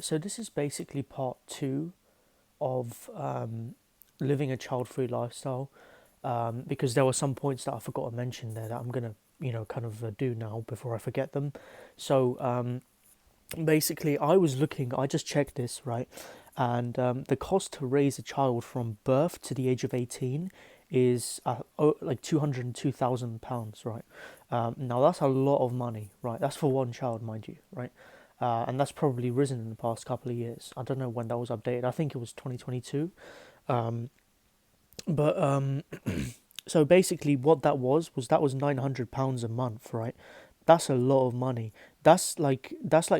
So this is basically part two of living a child-free lifestyle, because there were some points that I forgot to mention there that I'm gonna, kind of do now before I forget them. So basically, I just checked this, right, and the cost to raise a child from birth to the age of 18 is like £202,000, right? Now that's a lot of money, right? That's for one child, mind you, right? And that's probably risen in the past couple of years. I don't know when that was updated. I think it was 2022. Um, but so basically, what that was £900 a month, right? That's a lot of money. That's like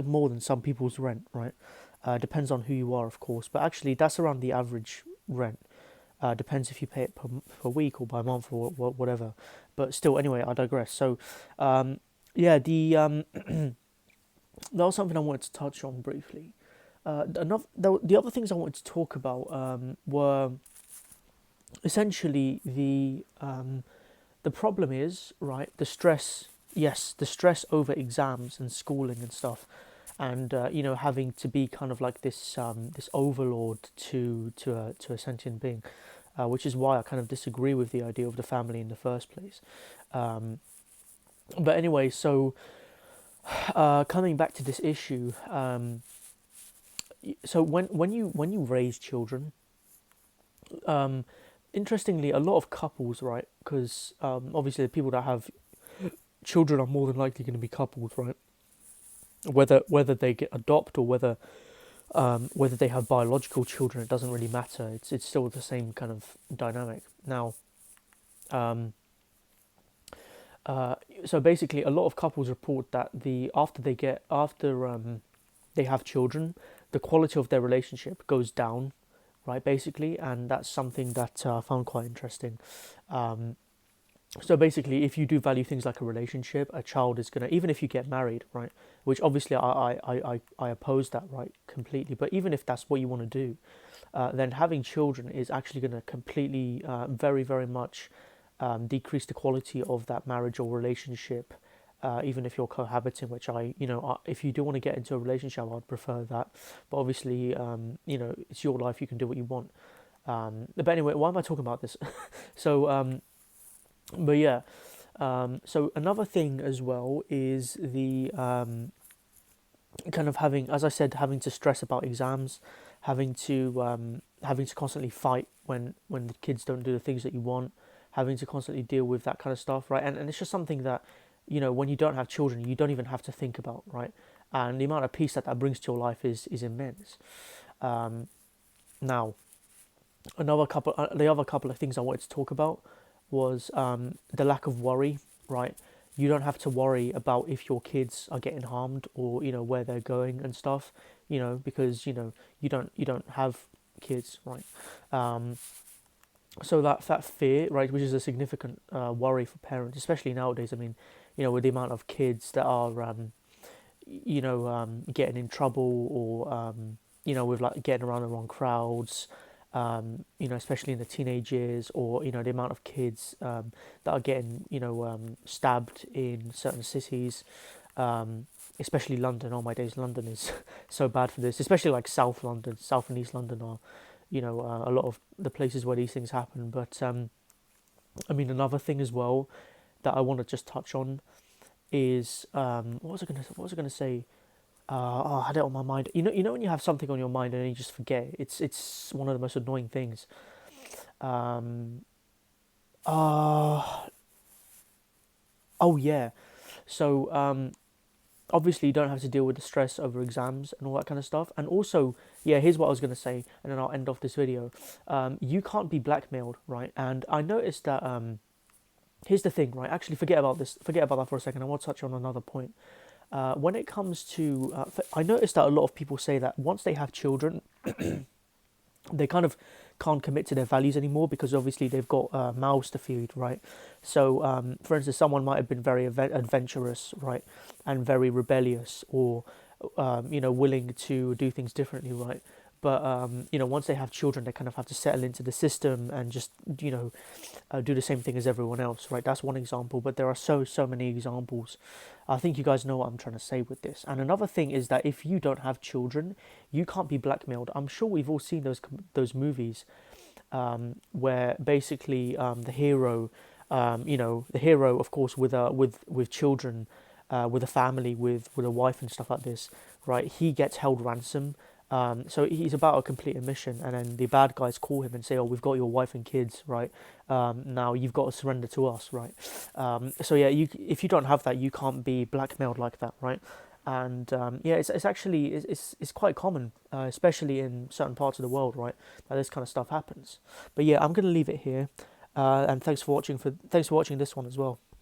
more than some people's rent, right? Depends on who you are, of course, but actually, that's around the average rent. Depends if you pay it per week or by month or whatever. But still, anyway, I digress. So, yeah, that was something I wanted to touch on briefly. The other things I wanted to talk about were essentially the problem is, right, the stress. Yes, the stress over exams and schooling and stuff, and having to be kind of like this overlord to a sentient being, which is why I kind of disagree with the idea of the family in the first place. Um, but anyway, so coming back to this issue, so when you raise children, um, interestingly, a lot of couples, right? Because obviously the people that have children are more than likely going to be couples, right? Whether they get adopt or whether they have biological children, it doesn't really matter. It's still the same kind of dynamic. Now, um, uh, so basically, a lot of couples report that after they have children, the quality of their relationship goes down, right? Basically, and that's something that I found quite interesting. Um, so basically, if you do value things like a relationship, a child is gonna, even if you get married, right? Which obviously I oppose that, right, completely. But even if that's what you want to do, then having children is actually going to completely, very, very much decrease the quality of that marriage or relationship, even if you're cohabiting, which if you do want to get into a relationship, I'd prefer that. But obviously, it's your life, you can do what you want. But anyway, why am I talking about this? so, but yeah, so another thing as well is the kind of having, as I said, having to stress about exams, having to constantly fight when the kids don't do the things that you want, having to constantly deal with that kind of stuff, right? And it's just something that, when you don't have children, you don't even have to think about, right? And the amount of peace that that brings to your life is immense. Um, Now, the other couple of things I wanted to talk about was the lack of worry, right? You don't have to worry about if your kids are getting harmed or where they're going and stuff, because you don't have kids, right? Um, so that fear, right, which is a significant worry for parents, especially nowadays. I mean, with the amount of kids that are getting in trouble or with like getting around the wrong crowds, especially in the teenage years, or the amount of kids that are getting stabbed in certain cities, especially London. Oh my days, London is so bad for this, especially like South London, South and East London are a lot of the places where these things happen. But I mean, another thing as well that I want to just touch on is what was I gonna say? I had it on my mind. You know when you have something on your mind and you just forget it? It's one of the most annoying things. Um, uh, oh yeah. So obviously you don't have to deal with the stress over exams and all that kind of stuff. And also, yeah, here's what I was gonna say, and then I'll end off this video. You can't be blackmailed, right? And I noticed that. Here's the thing, right? Actually, forget about this. Forget about that for a second. I want to touch on another point. When it comes to, I noticed that a lot of people say that once they have children, they kind of can't commit to their values anymore because obviously they've got mouths to feed, right? So, for instance, someone might have been very adventurous, right, and very rebellious, or willing to do things differently, right? but once they have children, they kind of have to settle into the system and just do the same thing as everyone else, right? That's one example, but there are so many examples. I think you guys know what I'm trying to say with this. And another thing is that if you don't have children, you can't be blackmailed. I'm sure we've all seen those movies where basically the hero, the hero, of course, with children, with a family, with a wife and stuff like this, right? He gets held ransom. So he's about to complete a mission, and then the bad guys call him and say, "Oh, we've got your wife and kids, right? Now you've got to surrender to us, right?" So yeah, if you don't have that, you can't be blackmailed like that, right? And yeah, it's actually it's quite common, especially in certain parts of the world, right? That this kind of stuff happens. But yeah, I'm gonna leave it here, and thanks for watching this one as well.